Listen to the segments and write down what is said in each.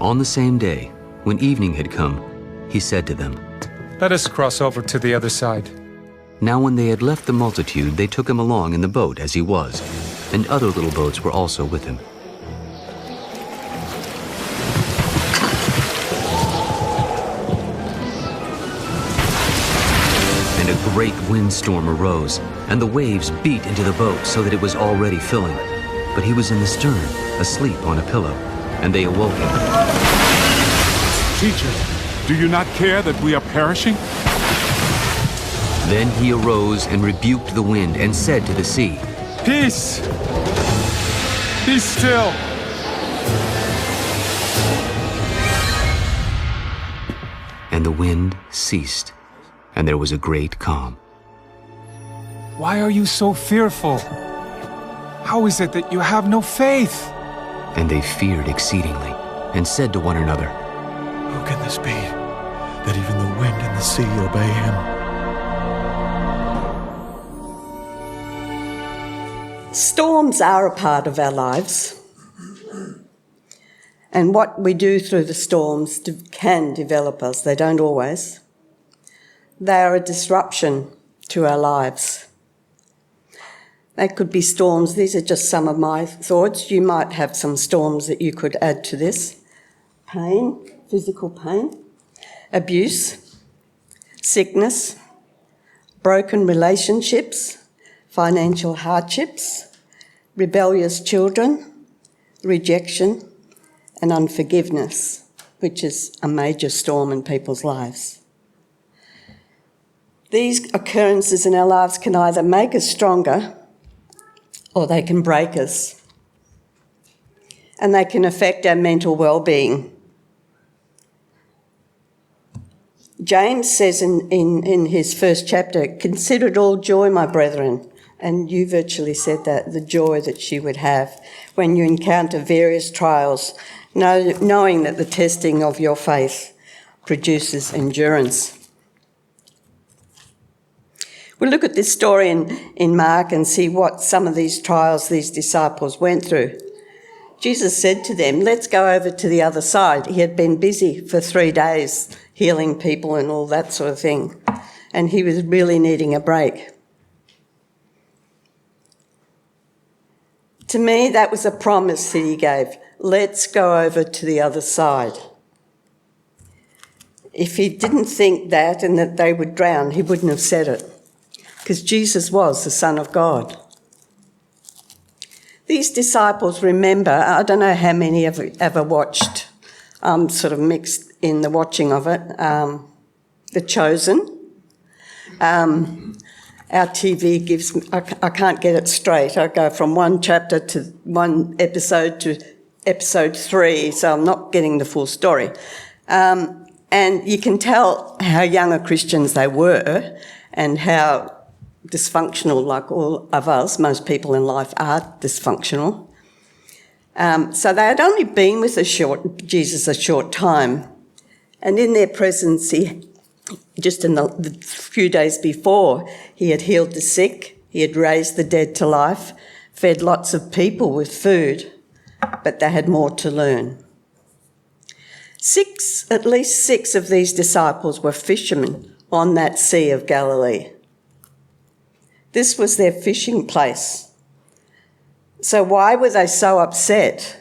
On the same day, when evening had come, he said to them, "Let us cross over to the other side." Now when they had left the multitude, they took him along in the boat as he was, and other little boats were also with him. And a great windstorm arose, and the waves beat into the boat so that it was already filling. But he was in the stern, asleep on a pillow, and they awoke him. "Teacher, do you not care that we are perishing?" Then he arose and rebuked the wind and said to the sea, "Peace! Be still!" And the wind ceased, and there was a great calm. "Why are you so fearful? How is it that you have no faith?" And they feared exceedingly, and said to one another, "Who can this be, that even the wind and the sea obey him?" Storms are a part of our lives. And what we do through the storms can develop us. They don't always. They are a disruption to our lives. They could be storms. These are just some of my thoughts. You might have some storms that you could add to this. Pain, physical pain, abuse, sickness, broken relationships, financial hardships, rebellious children, rejection, and unforgiveness, which is a major storm in people's lives. These occurrences in our lives can either make us stronger or they can break us. And they can affect our mental well-being. James says in his first chapter, "Consider it all joy, my brethren." And you virtually said that, the joy that she would have when you encounter various trials, knowing that the testing of your faith produces endurance. We'll look at this story in Mark and see what some of these trials these disciples went through. Jesus said to them, "Let's go over to the other side." He had been busy for 3 days healing people and all that sort of thing, and he was really needing a break. To me, that was a promise that he gave. Let's go over to the other side. If he didn't think that and that they would drown, he wouldn't have said it, because Jesus was the Son of God. These disciples, remember, I don't know how many have ever watched, sort of mixed in the watching of it, The Chosen. Our TV gives, I can't get it straight. I go from one chapter to one episode to episode 3, so I'm not getting the full story. And you can tell how younger Christians they were and how dysfunctional, like all of us, most people in life are dysfunctional. So they had only been with Jesus a short time. And in their presence, just in the few days before, he had healed the sick, he had raised the dead to life, fed lots of people with food, but they had more to learn. At least six of these disciples were fishermen on that Sea of Galilee. This was their fishing place. So why were they so upset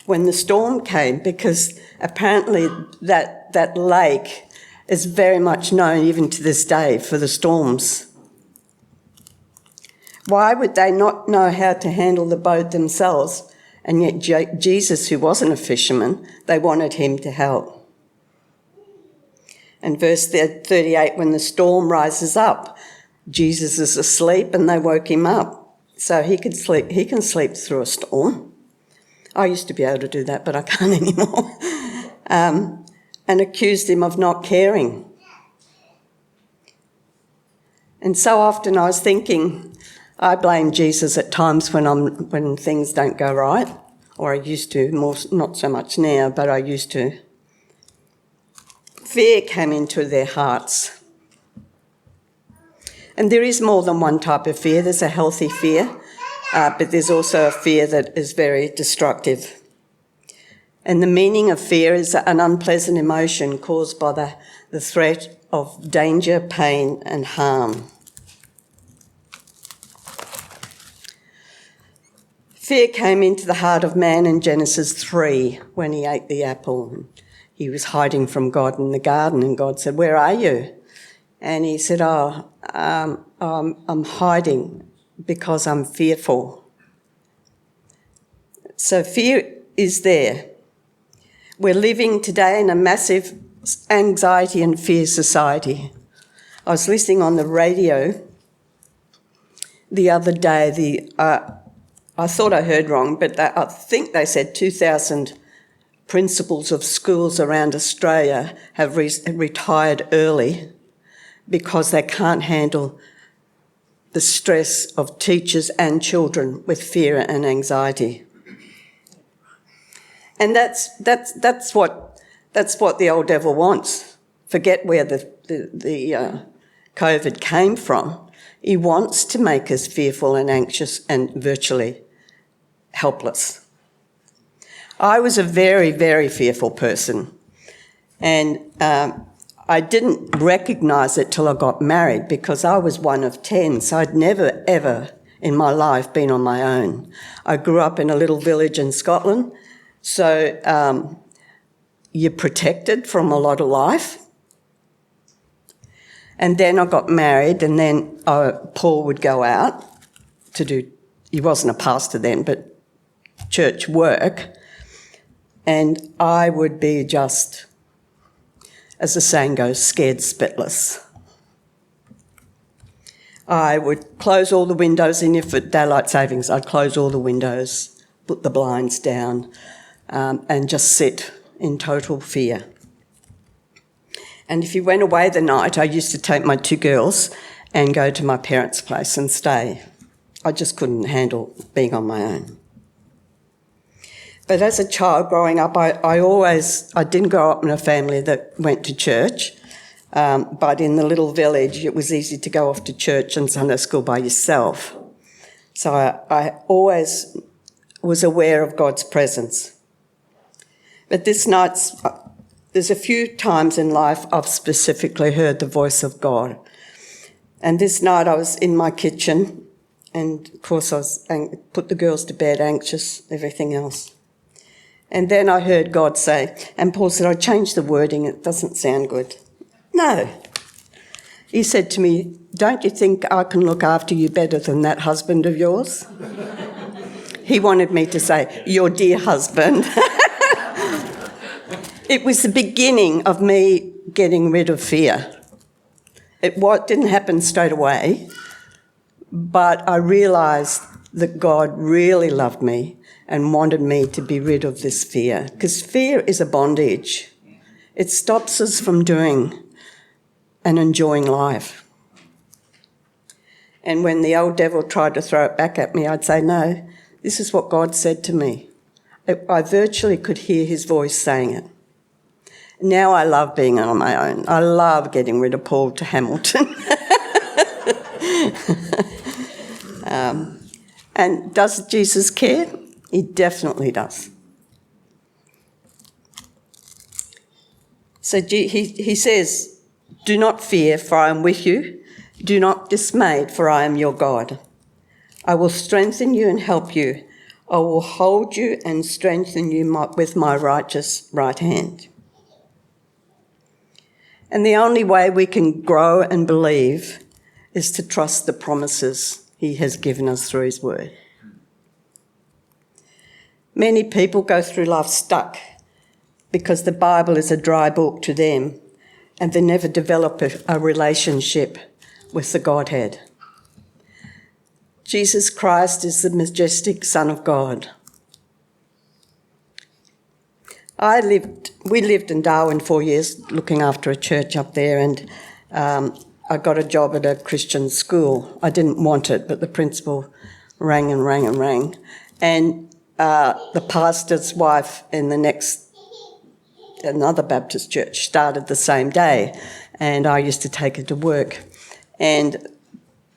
when the storm came? Because apparently that lake is very much known even to this day for the storms. Why would they not know how to handle the boat themselves? And yet Jesus, who wasn't a fisherman, they wanted him to help. And verse 38, when the storm rises up, Jesus is asleep and they woke him up. So he can sleep through a storm. I used to be able to do that, but I can't anymore. And accused him of not caring. And so often I was thinking, I blame Jesus at times when things don't go right, or I used to, not so much now, but I used to. Fear came into their hearts. And there is more than one type of fear. There's a healthy fear, but there's also a fear that is very destructive. And the meaning of fear is an unpleasant emotion caused by the threat of danger, pain, and harm. Fear came into the heart of man in Genesis 3 when he ate the apple. He was hiding from God in the garden, and God said, "Where are you?" And he said, I'm hiding because I'm fearful. So fear is there. We're living today in a massive anxiety and fear society. I was listening on the radio the other day. I thought I heard wrong, but I think they said 2,000 principals of schools around Australia have retired early because they can't handle the stress of teachers and children with fear and anxiety. And that's what the old devil wants. Forget where the COVID came from. He wants to make us fearful and anxious and virtually helpless. I was a very, very fearful person, and I didn't recognise it till I got married because I was one of 10, so I'd never, ever in my life been on my own. I grew up in a little village in Scotland, so you're protected from a lot of life. And then I got married, and then Paul would go out to do, he wasn't a pastor then, but church work, and I would be just, as the saying goes, scared spitless. I would close all the windows, and if at daylight savings, I'd close all the windows, put the blinds down, and just sit in total fear. And if he went away the night, I used to take my 2 girls and go to my parents' place and stay. I just couldn't handle being on my own. But as a child growing up, I didn't grow up in a family that went to church, but in the little village it was easy to go off to church and Sunday school by yourself. So I always was aware of God's presence. But there's a few times in life I've specifically heard the voice of God. And this night I was in my kitchen, and of course I put the girls to bed, anxious, everything else. And then I heard God say, and Paul said, I changed the wording, it doesn't sound good. No. He said to me, don't you think I can look after you better than that husband of yours? He wanted me to say, your dear husband. It was the beginning of me getting rid of fear. It didn't happen straight away, but I realised that God really loved me and wanted me to be rid of this fear, because fear is a bondage. It stops us from doing and enjoying life. And when the old devil tried to throw it back at me, I'd say, no, this is what God said to me. I virtually could hear his voice saying it. Now I love being on my own. I love getting rid of Paul to Hamilton. And does Jesus care? He definitely does. So he says, do not fear, for I am with you. Do not dismay, for I am your God. I will strengthen you and help you. I will hold you and strengthen you with my righteous right hand. And the only way we can grow and believe is to trust the promises he has given us through his word. Many people go through life stuck because the Bible is a dry book to them and they never develop a relationship with the Godhead. Jesus Christ is the majestic Son of God. We lived in Darwin 4 years looking after a church up there, and I got a job at a Christian school. I didn't want it, but the principal rang and rang and rang. And the pastor's wife in another Baptist church started the same day, and I used to take her to work. And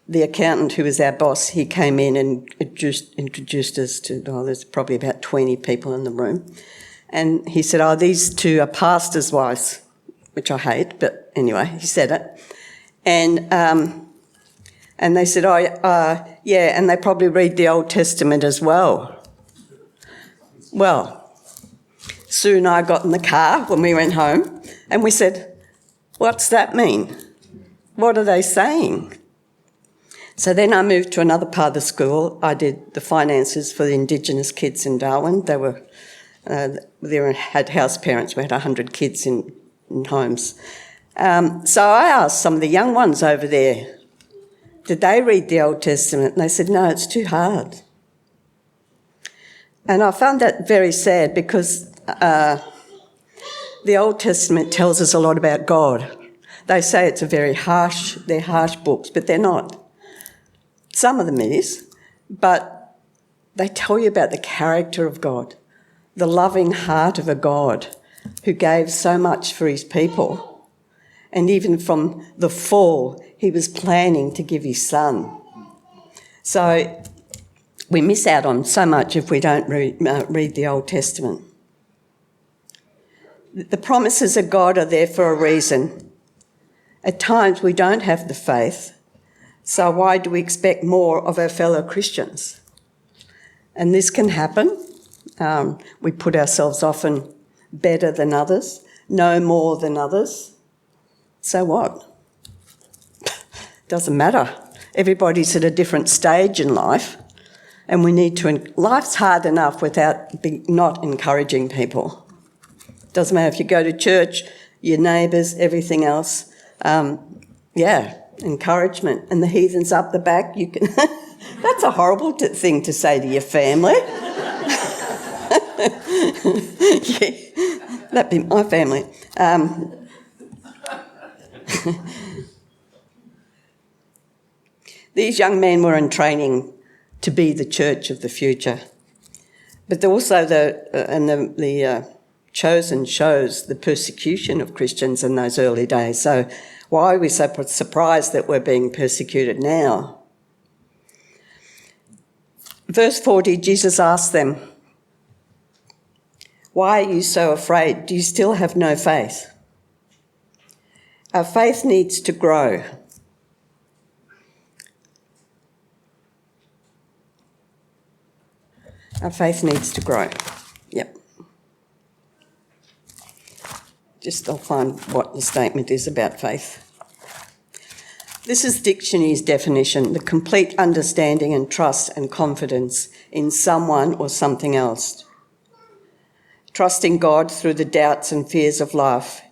the accountant, who was our boss, he came in and introduced us to, there's probably about 20 people in the room. And he said, oh, these two are pastors' wives, which I hate, but anyway, he said it. And they said, yeah, and they probably read the Old Testament as well. Well, Sue and I got in the car when we went home and we said, what's that mean? What are they saying? So then I moved to another part of the school. I did the finances for the Indigenous kids in Darwin. They had house parents. We had 100 kids in homes. So I asked some of the young ones over there, did they read the Old Testament? And they said, no, it's too hard. And I found that very sad because the Old Testament tells us a lot about God. They say it's they're harsh books, but they're not. Some of them is, but they tell you about the character of God, the loving heart of a God who gave so much for his people. And even from the fall, he was planning to give his son. So we miss out on so much if we don't read the Old Testament. The promises of God are there for a reason. At times we don't have the faith, so why do we expect more of our fellow Christians? And this can happen. We put ourselves often better than others, know more than others. So what? Doesn't matter. Everybody's at a different stage in life, and we need to. Life's hard enough without not encouraging people. Doesn't matter if you go to church, your neighbours, everything else. Encouragement. And the heathens up the back, you can. That's a horrible thing to say to your family. Yeah, that'd be my family. These young men were in training to be the church of the future, but also the chosen shows the persecution of Christians in those early days. So why are we so surprised that we're being persecuted now? Verse 40, Jesus asked them, why are you so afraid? Do you still have no faith? Our faith needs to grow. Our faith needs to grow. Yep. I'll find what the statement is about faith. This is dictionary's definition: the complete understanding and trust and confidence in someone or something else. Trusting God through the doubts and fears of life.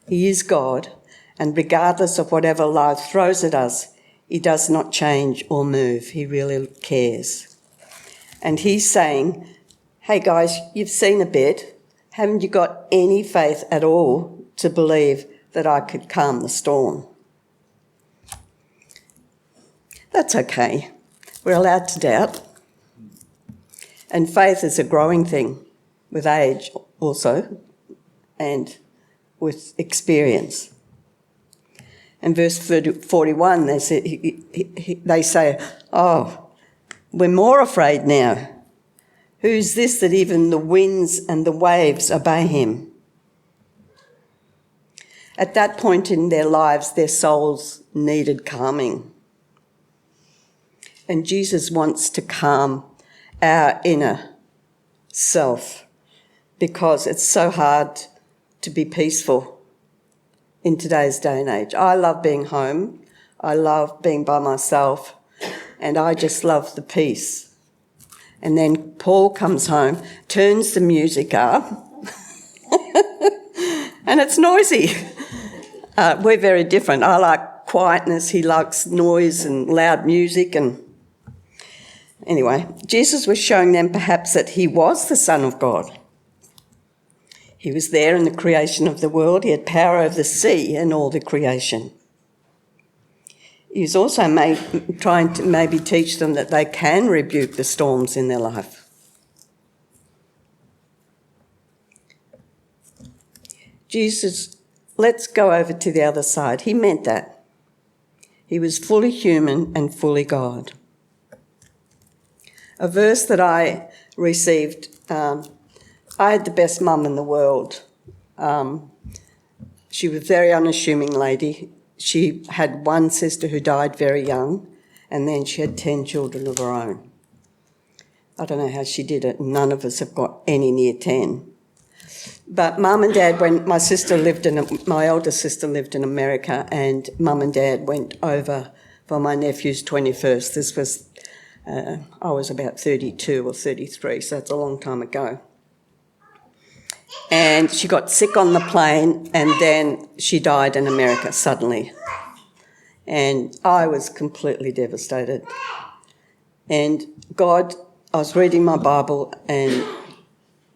He is God, and regardless of whatever life throws at us, he does not change or move. He really cares. And he's saying, hey guys, you've seen a bit. Haven't you got any faith at all to believe that I could calm the storm? That's okay. We're allowed to doubt. And faith is a growing thing with age also and with experience. In verse 41, they say, oh, we're more afraid now. Who's this that even the winds and the waves obey him? At that point in their lives, their souls needed calming. And Jesus wants to calm our inner self because it's so hard to be peaceful in today's day and age. I love being home. I love being by myself. And I just love the peace. And then Paul comes home, turns the music up, and it's noisy. We're very different. I like quietness. He likes noise and loud music. And anyway, Jesus was showing them perhaps that he was the Son of God. He was there in the creation of the world. He had power over the sea and all the creation. He was also trying to maybe teach them that they can rebuke the storms in their life. Jesus, let's go over to the other side. He meant that. He was fully human and fully God. A verse that I received I had the best mum in the world. She was a very unassuming lady. She had one sister who died very young, and then she had 10 children of her own. I don't know how she did it. None of us have got any near 10. But Mum and Dad, when my eldest sister lived in America, and Mum and Dad went over for my nephew's 21st. This was, I was about 32 or 33, so it's a long time ago. And she got sick on the plane, and then she died in America suddenly. And I was completely devastated. And God, I was reading my Bible, and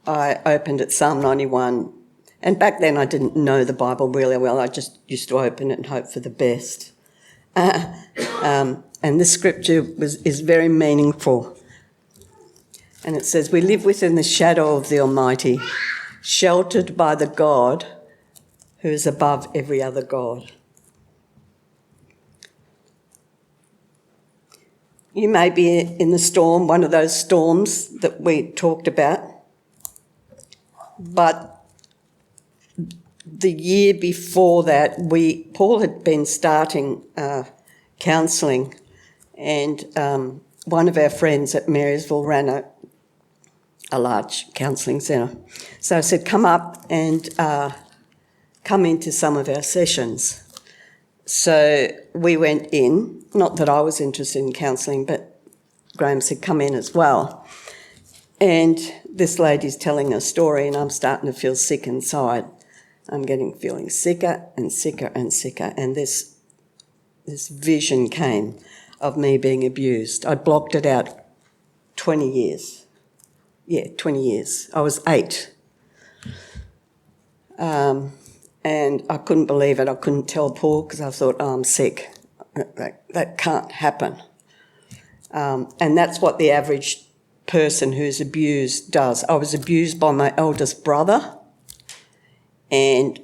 I opened at Psalm 91. And back then I didn't know the Bible really well. I just used to open it and hope for the best. And this scripture is very meaningful. And it says, "We live within the shadow of the Almighty, sheltered by the God who is above every other God." You may be in the storm, one of those storms that we talked about, but the year before that, Paul had been starting counselling, and one of our friends at Marysville ran a large counselling centre. So I said, come up and come into some of our sessions. So we went in, not that I was interested in counselling, but Graham said, come in as well. And this lady's telling a story, and I'm starting to feel sick inside. I'm feeling sicker and sicker and sicker, and this vision came of me being abused. I blocked it out 20 years. Yeah, 20 years. I was 8. And I couldn't believe it. I couldn't tell Paul because I thought, oh, I'm sick. That can't happen. And that's what the average person who's abused does. I was abused by my eldest brother, and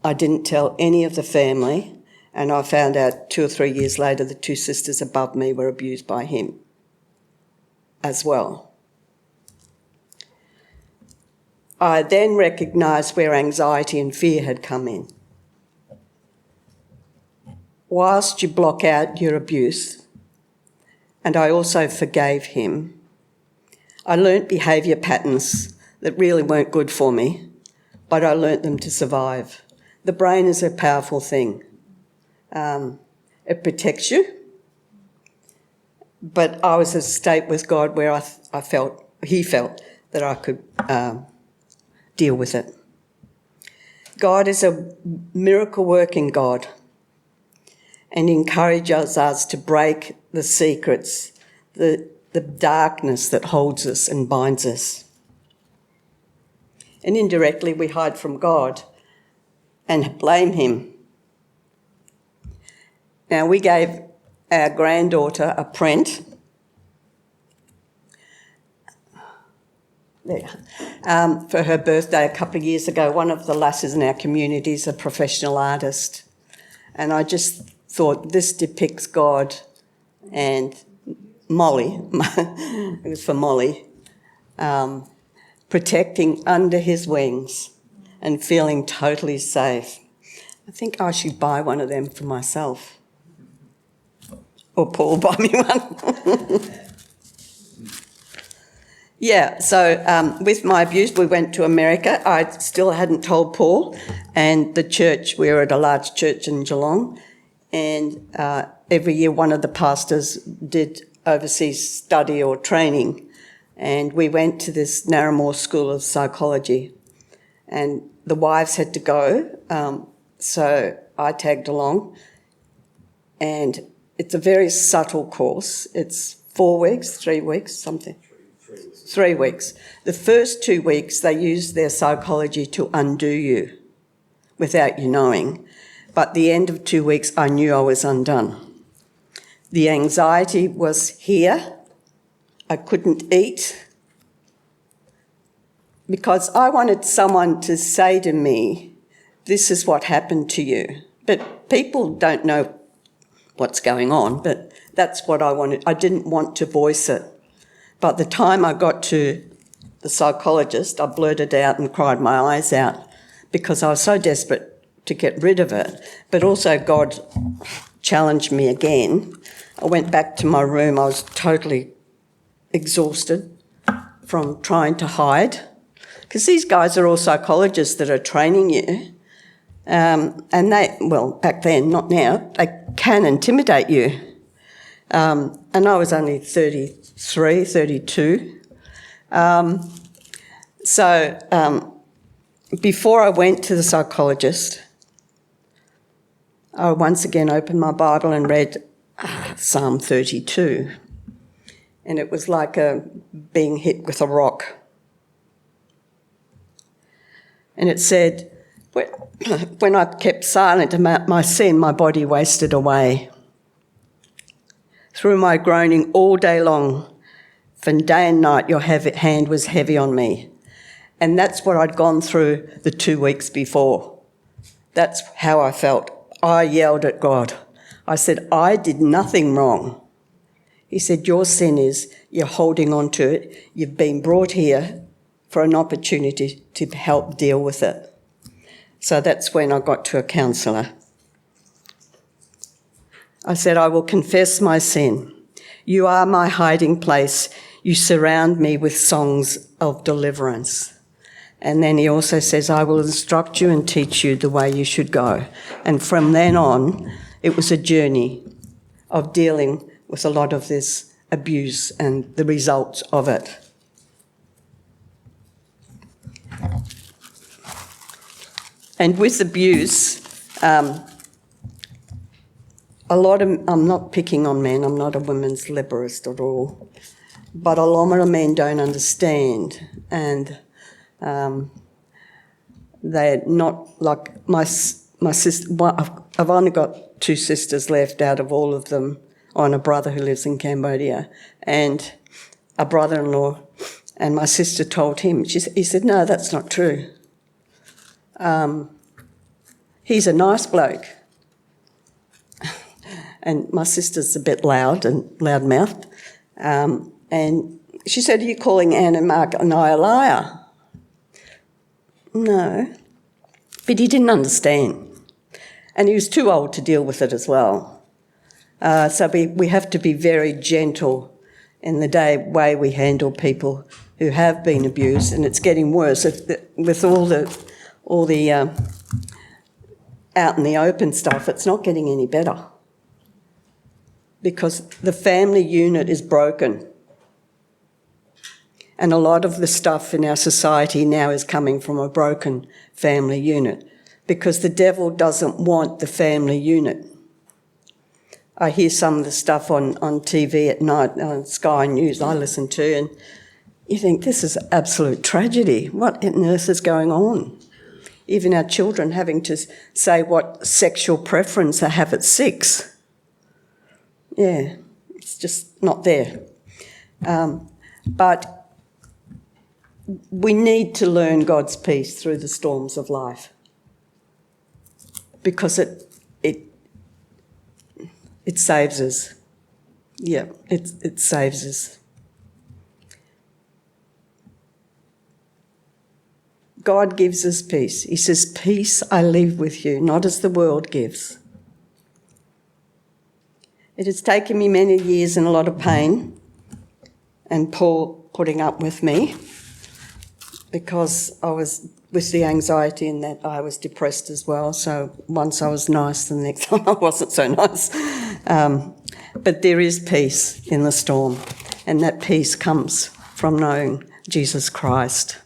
I didn't tell any of the family, and I found out 2 or 3 years later the 2 sisters above me were abused by him as well. I then recognised where anxiety and fear had come in. Whilst you block out your abuse, and I also forgave him, I learnt behaviour patterns that really weren't good for me, but I learnt them to survive. The brain is a powerful thing. It protects you, but I was in a state with God where he felt that I could deal with it. God is a miracle-working God and encourages us to break the secrets, the darkness that holds us and binds us. And indirectly we hide from God and blame him. Now, we gave our granddaughter a print for her birthday a couple of years ago. One of the lasses in our community is a professional artist, and I just thought this depicts God and Molly, it was for Molly, protecting under his wings and feeling totally safe. I think I should buy one of them for myself. Or Paul buy me one. Yeah, so with my abuse, we went to America. I still hadn't told Paul, and the church, we were at a large church in Geelong, and every year one of the pastors did overseas study or training, and we went to this Narramore School of Psychology, and the wives had to go, so I tagged along, and it's a very subtle course. It's 4 weeks, 3 weeks, something. 3 weeks. The first 2 weeks, they use their psychology to undo you without you knowing. But the end of 2 weeks, I knew I was undone. The anxiety was here. I couldn't eat because I wanted someone to say to me, this is what happened to you. But people don't know what's going on, but that's what I wanted. I didn't want to voice it. By the time I got to the psychologist, I blurted out and cried my eyes out because I was so desperate to get rid of it. But also God challenged me again. I went back to my room. I was totally exhausted from trying to hide, because these guys are all psychologists that are training you. And they, well, back then, not now, they can intimidate you. And I was only 33, 32. Before I went to the psychologist, I once again opened my Bible and read Psalm 32. And it was like being hit with a rock. And it said, when I kept silent about my sin, my body wasted away. Through my groaning all day long, from day and night, your hand was heavy on me. And that's what I'd gone through the 2 weeks before. That's how I felt. I yelled at God. I said, I did nothing wrong. He said, your sin is you're holding on to it. You've been brought here for an opportunity to help deal with it. So that's when I got to a counsellor. I said, I will confess my sin. You are my hiding place. You surround me with songs of deliverance. And then he also says, I will instruct you and teach you the way you should go. And from then on, it was a journey of dealing with a lot of this abuse and the results of it. And with abuse, I'm not picking on men, I'm not a women's liberalist at all, but a lot of men don't understand, and they're not like my sister. I've only got 2 sisters left out of all of them, and a brother who lives in Cambodia, and a brother-in-law, and my sister told him, he said, no, that's not true. He's a nice bloke. And my sister's a bit loud and loud-mouthed. And she said, are you calling Anne and Mark and I a liar? No. But he didn't understand. And he was too old to deal with it as well. So we have to be very gentle in the way we handle people who have been abused, and it's getting worse. With all the out in the open stuff, it's not getting any better because the family unit is broken. And a lot of the stuff in our society now is coming from a broken family unit because the devil doesn't want the family unit. I hear some of the stuff on TV at night, on Sky News I listen to, and you think this is absolute tragedy. What on earth is going on? Even our children having to say what sexual preference they have at 6. Yeah, it's just not there. But we need to learn God's peace through the storms of life because it saves us. Yeah, it saves us. God gives us peace. He says, peace I leave with you, not as the world gives. It has taken me many years and a lot of pain, and Paul putting up with me, because I was with the anxiety and that I was depressed as well. So once I was nice, the next time I wasn't so nice. But there is peace in the storm, and that peace comes from knowing Jesus Christ.